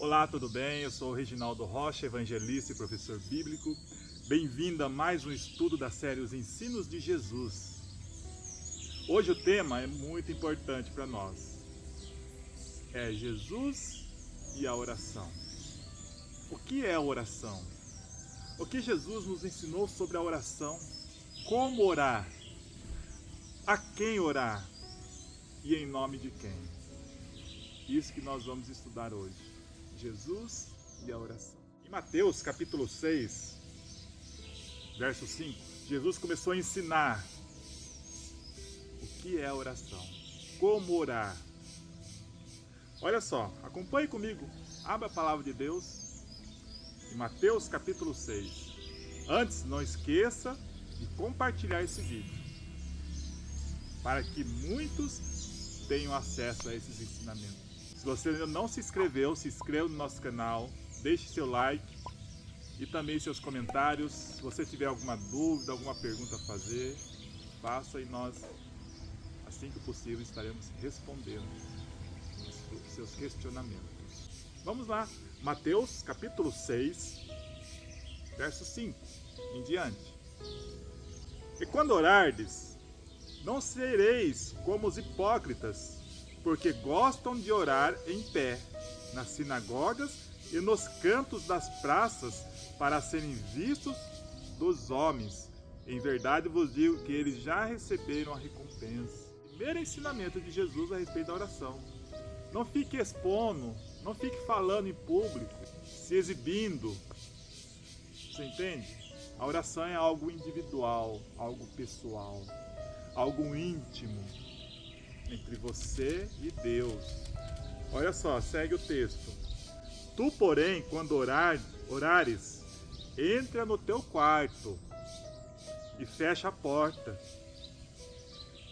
Olá, tudo bem? Eu sou o Reginaldo Rocha, evangelista e professor bíblico. Bem-vindo a mais um estudo da série Os Ensinos de Jesus. Hoje o tema é muito importante para nós. É Jesus e a oração. O que é a oração? O que Jesus nos ensinou sobre a oração? Como orar? A quem orar? E em nome de quem? Isso que nós vamos estudar hoje. Jesus e a oração. Em Mateus capítulo 6, verso 5, Jesus começou a ensinar o que é a oração, como orar. Olha só, acompanhe comigo, abra a palavra de Deus em Mateus capítulo 6. Antes, não esqueça de compartilhar esse vídeo, para que muitos tenham acesso a esses ensinamentos. Se você ainda não se inscreveu, se inscreva no nosso canal, deixe seu like e também seus comentários. Se você tiver alguma dúvida, alguma pergunta a fazer, faça e nós, assim que possível, estaremos respondendo os seus questionamentos. Vamos lá, Mateus capítulo 6, verso 5 em diante. E quando orardes, não sereis como os hipócritas, porque gostam de orar em pé, nas sinagogas e nos cantos das praças, para serem vistos dos homens. Em verdade vos digo que eles já receberam a recompensa. Primeiro ensinamento de Jesus a respeito da oração. Não fique expondo, não fique falando em público, se exibindo. Você entende? A oração é algo individual, algo pessoal, algo íntimo entre você e Deus. Olha só, segue o texto. Tu, porém, quando orares, entra no teu quarto e fecha a porta.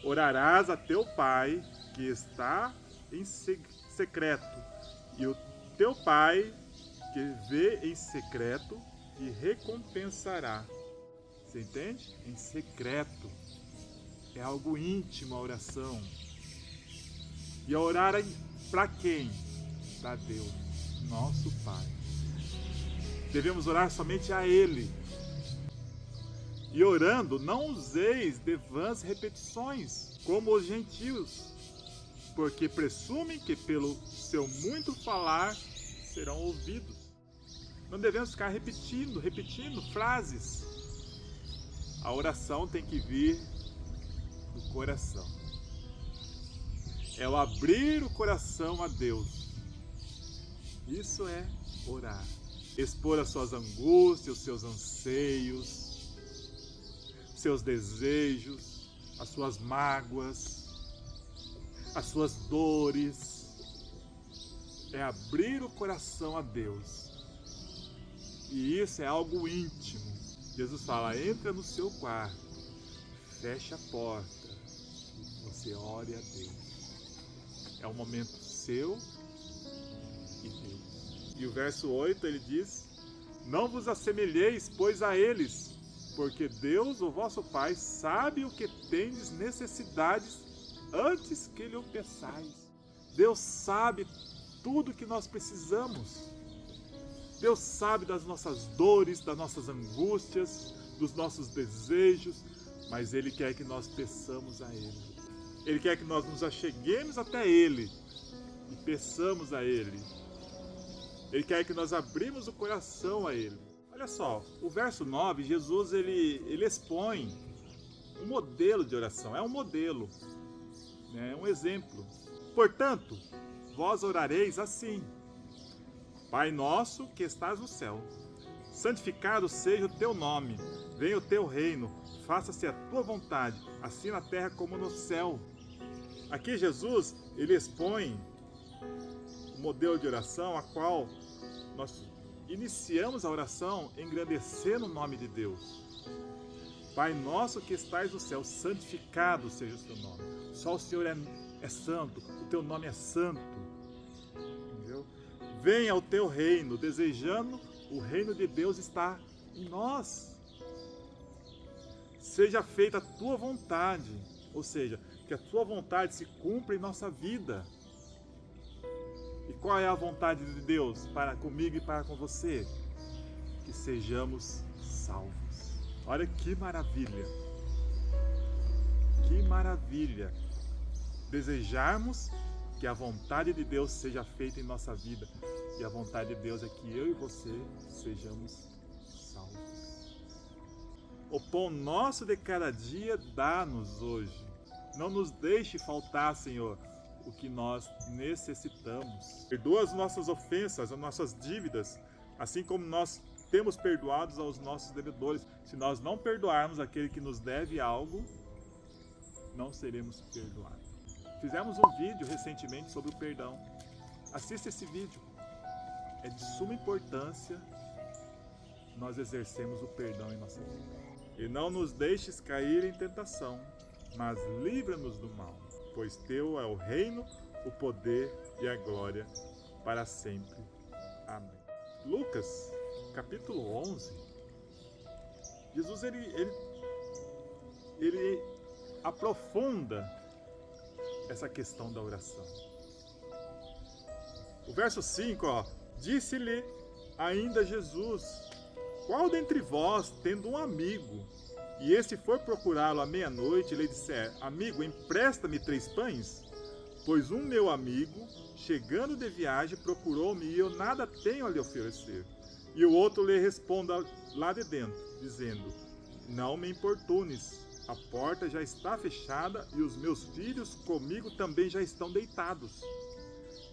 Orarás a teu pai que está em secreto, e o teu pai que vê em secreto te recompensará. Você entende? Em secreto. É algo íntimo a oração. E a orar para quem? Para Deus, nosso Pai. Devemos orar somente a Ele. E orando, não useis de vãs repetições, como os gentios, porque presumem que pelo seu muito falar serão ouvidos. Não devemos ficar repetindo frases. A oração tem que vir do coração. É o abrir o coração a Deus. Isso é orar. Expor as suas angústias, os seus anseios, seus desejos, as suas mágoas, as suas dores. É abrir o coração a Deus. E isso é algo íntimo. Jesus fala, entra no seu quarto, fecha a porta e você ore a Deus. É um momento seu e Deus. E o verso 8 ele diz, não vos assemelheis, pois, a eles, porque Deus, o vosso Pai, sabe o que tendes necessidades antes que lhe o peçais. Deus sabe tudo que nós precisamos. Deus sabe das nossas dores, das nossas angústias, dos nossos desejos, mas Ele quer que nós peçamos a Ele. Ele quer que nós nos acheguemos até Ele e peçamos a Ele. Ele quer que nós abrimos o coração a Ele. Olha só, o verso 9, Jesus ele expõe um modelo de oração. É um modelo, né? É um exemplo. Portanto, vós orareis assim. Pai nosso que estás no céu, santificado seja o teu nome. Venha o teu reino. Faça-se a tua vontade, assim na terra como no céu. Aqui Jesus, ele expõe o modelo de oração a qual nós iniciamos a oração engrandecendo o nome de Deus. Pai nosso que estais no céu, santificado seja o seu nome. Só o Senhor é santo, o teu nome é santo. Entendeu? Venha o teu reino, desejando o reino de Deus está em nós. Seja feita a tua vontade, ou seja, que a tua vontade se cumpra em nossa vida. E qual é a vontade de Deus para comigo e para com você? Que sejamos salvos. Olha que maravilha! Que maravilha! Desejarmos que a vontade de Deus seja feita em nossa vida. E a vontade de Deus é que eu e você sejamos salvos. O pão nosso de cada dia dá-nos hoje. Não nos deixe faltar, Senhor, o que nós necessitamos. Perdoa as nossas ofensas, as nossas dívidas, assim como nós temos perdoados aos nossos devedores. Se nós não perdoarmos aquele que nos deve algo, não seremos perdoados. Fizemos um vídeo recentemente sobre o perdão. Assista esse vídeo. É de suma importância nós exercermos o perdão em nossa vida. E não nos deixes cair em tentação, mas livra-nos do mal, pois teu é o reino, o poder e a glória para sempre. Amém. Lucas, capítulo 11. Jesus ele aprofunda essa questão da oração. O verso 5, disse-lhe ainda Jesus: qual dentre vós, tendo um amigo, e este for procurá-lo à meia-noite, e lhe disser: amigo, empresta-me 3 pães? Pois um meu amigo, chegando de viagem, procurou-me, e eu nada tenho a lhe oferecer. E o outro lhe responda lá de dentro, dizendo: não me importunes, a porta já está fechada, e os meus filhos comigo também já estão deitados.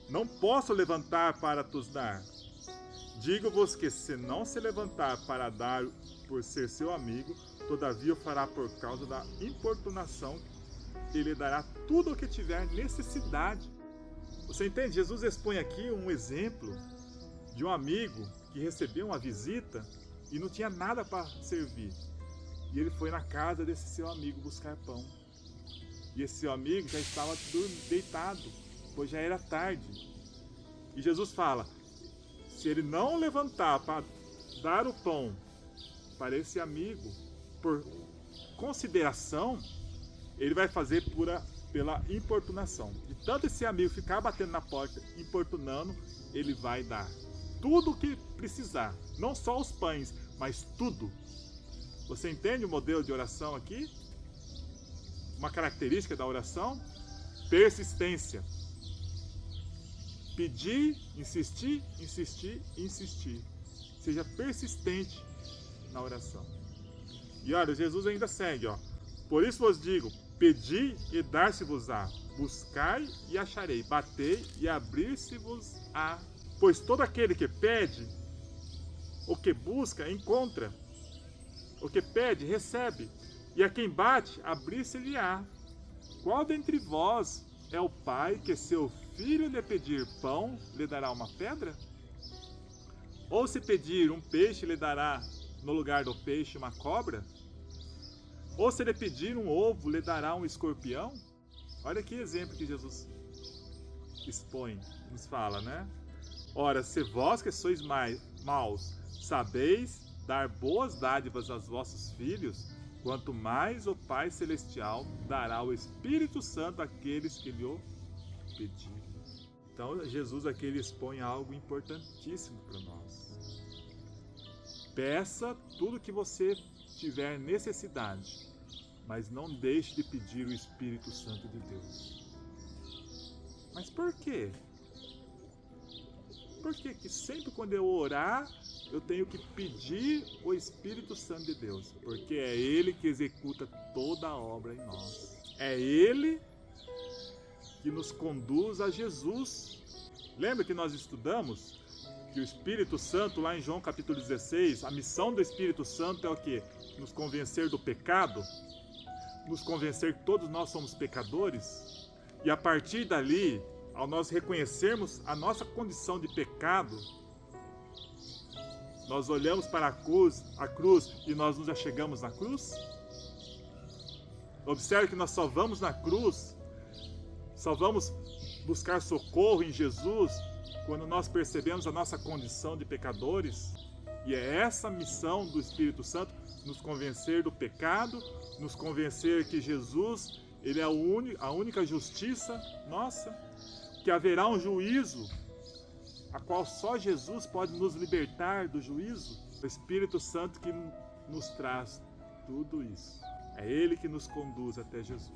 Não posso levantar para tos dar. Digo-vos que se não se levantar para dar por ser seu amigo, todavia o fará por causa da importunação, e lhe dará tudo o que tiver necessidade. Você entende? Jesus expõe aqui um exemplo de um amigo que recebeu uma visita e não tinha nada para servir. E ele foi na casa desse seu amigo buscar pão. E esse seu amigo já estava deitado, pois já era tarde. E Jesus fala: se ele não levantar para dar o pão para esse amigo, por consideração, ele vai fazer pela importunação. De tanto esse amigo ficar batendo na porta, importunando, ele vai dar tudo o que precisar. Não só os pães, mas tudo. Você entende o modelo de oração aqui? Uma característica da oração? Persistência. Pedir, insistir, insistir, insistir. Seja persistente na oração. E olha, Jesus ainda segue, por isso vos digo: pedi e dar-se-vos-á, buscai e acharei, batei e abrir-se-vos-á. Pois todo aquele que pede, o que busca, encontra. O que pede, recebe. E a quem bate, abrir-se-lhe-á. Qual dentre vós é o pai que seu filho lhe pedir pão, lhe dará uma pedra? Ou se pedir um peixe, lhe dará no lugar do peixe uma cobra? Ou se lhe pedir um ovo, lhe dará um escorpião? Olha que exemplo que Jesus expõe, nos fala, né? Ora, se vós que sois maus, sabeis dar boas dádivas aos vossos filhos, quanto mais o Pai Celestial dará o Espírito Santo àqueles que lhe o pedirem. Então, Jesus aqui ele expõe algo importantíssimo para nós. Peça tudo que você tiver necessidade, mas não deixe de pedir o Espírito Santo de Deus. Mas por quê? Por que que sempre quando eu orar, eu tenho que pedir o Espírito Santo de Deus? Porque é Ele que executa toda a obra em nós. É Ele que nos conduz a Jesus. Lembra que nós estudamos que o Espírito Santo, lá em João capítulo 16, a missão do Espírito Santo é o quê? Nos convencer do pecado, nos convencer que todos nós somos pecadores, e a partir dali, ao nós reconhecermos a nossa condição de pecado, nós olhamos para a cruz e nós nos achegamos na cruz. Observe que nós só vamos na cruz, só vamos buscar socorro em Jesus quando nós percebemos a nossa condição de pecadores. E é essa missão do Espírito Santo, nos convencer do pecado, nos convencer que Jesus, Ele é a única justiça nossa, que haverá um juízo a qual só Jesus pode nos libertar do juízo. O Espírito Santo que nos traz tudo isso. É Ele que nos conduz até Jesus.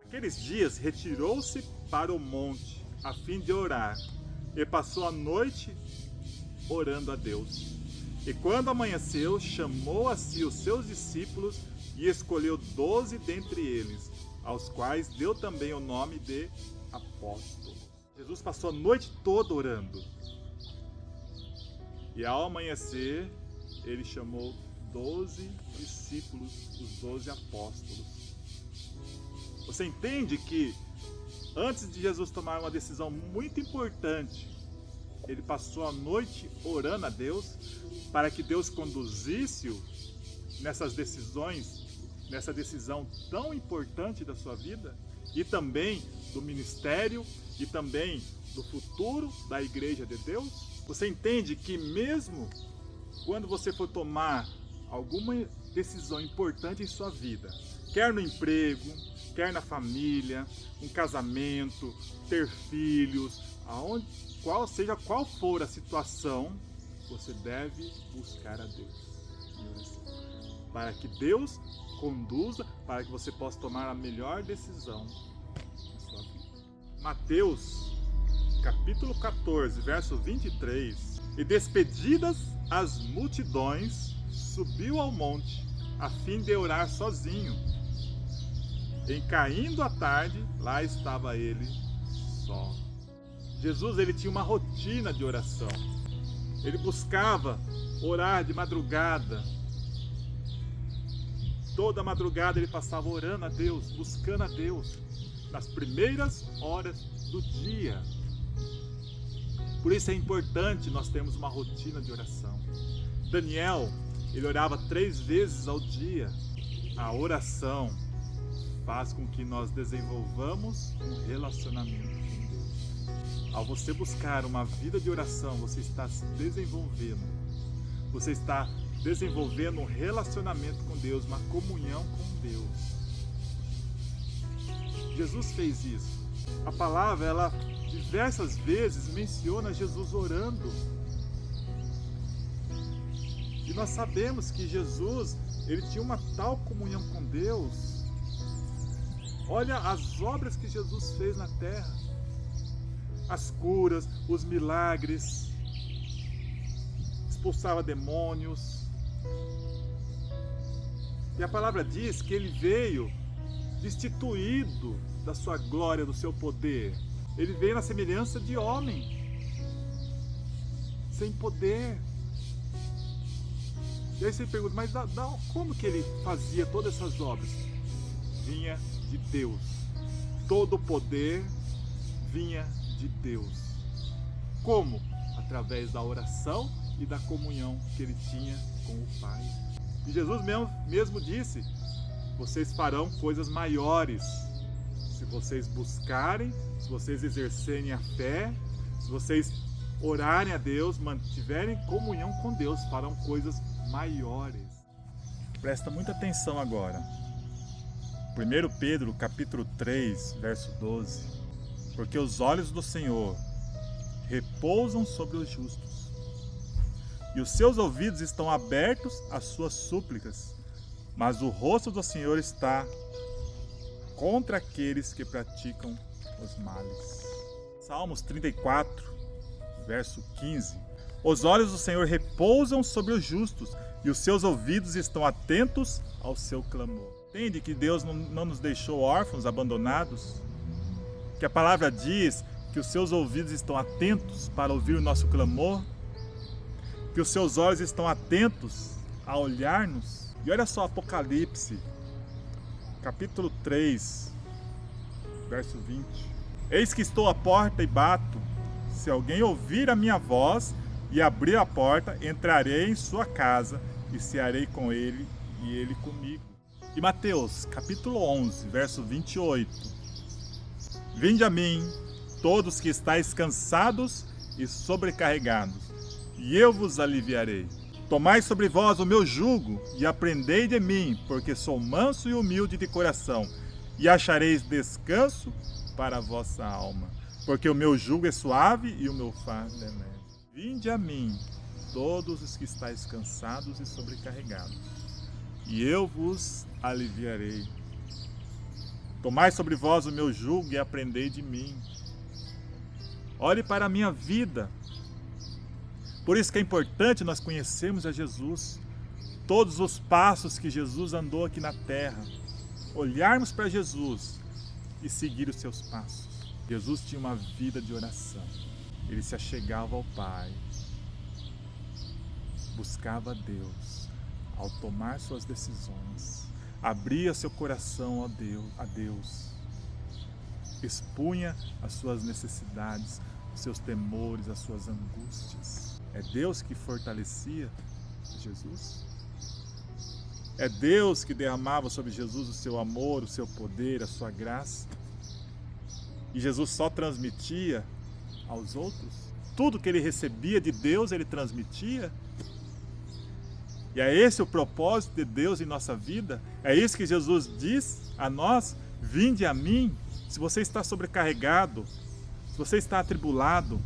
Aqueles dias retirou-se para o monte a fim de orar e passou a noite orando a Deus. E quando amanheceu, chamou a si os seus discípulos e escolheu 12 dentre eles, aos quais deu também o nome de apóstolos. Jesus passou a noite toda orando. E ao amanhecer, ele chamou 12 discípulos, os 12 apóstolos. Você entende que antes de Jesus tomar uma decisão muito importante, ele passou a noite orando a Deus para que Deus conduzisse-o nessas decisões, nessa decisão tão importante da sua vida e também do ministério e também do futuro da Igreja de Deus? Você entende que mesmo quando você for tomar alguma decisão importante em sua vida, quer no emprego, quer na família, um casamento, ter filhos, seja qual for a situação, você deve buscar a Deus. Para que Deus conduza, para que você possa tomar a melhor decisão na sua vida. Mateus, capítulo 14, verso 23. E despedidas as multidões, subiu ao monte, a fim de orar sozinho. Em caindo a tarde, lá estava ele só. Jesus, ele tinha uma rotina de oração. Ele buscava orar de madrugada. Toda madrugada ele passava orando a Deus, buscando a Deus, nas primeiras horas do dia. Por isso é importante nós termos uma rotina de oração. Daniel, ele orava 3 vezes ao dia. A oração faz com que nós desenvolvamos um relacionamento com Deus. Ao você buscar uma vida de oração, você está se desenvolvendo. Você está desenvolvendo um relacionamento com Deus, uma comunhão com Deus. Jesus fez isso. A palavra, ela diversas vezes menciona Jesus orando. E nós sabemos que Jesus, ele tinha uma tal comunhão com Deus. Olha as obras que Jesus fez na terra. As curas, os milagres, expulsava demônios. E a palavra diz que ele veio destituído da sua glória, do seu poder. Ele veio na semelhança de homem, sem poder. E aí você pergunta, mas como que ele fazia todas essas obras? Vinha de Deus. Todo o poder vinha de Deus. Como? Através da oração e da comunhão que ele tinha com o Pai. E Jesus mesmo disse, vocês farão coisas maiores se vocês buscarem, se vocês exercerem a fé, se vocês orarem a Deus, mantiverem comunhão com Deus, farão coisas maiores. Presta muita atenção agora. 1 Pedro, capítulo 3, verso 12. Porque os olhos do Senhor repousam sobre os justos, e os seus ouvidos estão abertos às suas súplicas, mas o rosto do Senhor está contra aqueles que praticam os males. Salmos 34, verso 15. Os olhos do Senhor repousam sobre os justos, e os seus ouvidos estão atentos ao seu clamor. Entende que Deus não nos deixou órfãos, abandonados? Que a palavra diz que os seus ouvidos estão atentos para ouvir o nosso clamor? Que os seus olhos estão atentos a olhar-nos? E olha só Apocalipse, capítulo 3, verso 20. Eis que estou à porta e bato. Se alguém ouvir a minha voz e abrir a porta, entrarei em sua casa e cearei com ele e ele comigo. E Mateus, capítulo 11, verso 28. Vinde a mim, todos que estáis cansados e sobrecarregados, e eu vos aliviarei. Tomai sobre vós o meu jugo e aprendei de mim, porque sou manso e humilde de coração, e achareis descanso para a vossa alma. Porque o meu jugo é suave e o meu fardo é leve. Vinde a mim, todos os que estáis cansados e sobrecarregados, e eu vos aliviarei. Tomai sobre vós o meu jugo e aprendei de mim. Olhe para a minha vida. Por isso que é importante nós conhecermos a Jesus. Todos os passos que Jesus andou aqui na terra. Olharmos para Jesus e seguir os seus passos. Jesus tinha uma vida de oração. Ele se achegava ao Pai. Buscava a Deus. Ao tomar suas decisões. Abria seu coração a Deus. Expunha as suas necessidades, os seus temores, as suas angústias. É Deus que fortalecia Jesus. É Deus que derramava sobre Jesus o seu amor, o seu poder, a sua graça. E Jesus só transmitia aos outros. Tudo que ele recebia de Deus, ele transmitia. E é esse o propósito de Deus em nossa vida. É isso que Jesus diz a nós: vinde a mim. Se você está sobrecarregado, se você está atribulado,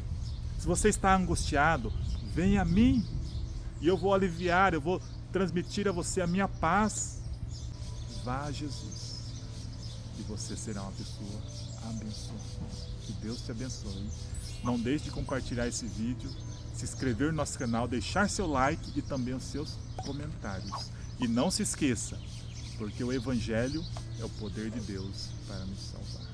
se você está angustiado, venha a mim. E eu vou aliviar, eu vou transmitir a você a minha paz. Vá a Jesus. E você será uma pessoa abençoada. Que Deus te abençoe. Não deixe de compartilhar esse vídeo, se inscrever no nosso canal, deixar seu like e também os seus comentários. E não se esqueça, porque o Evangelho é o poder de Deus para nos salvar.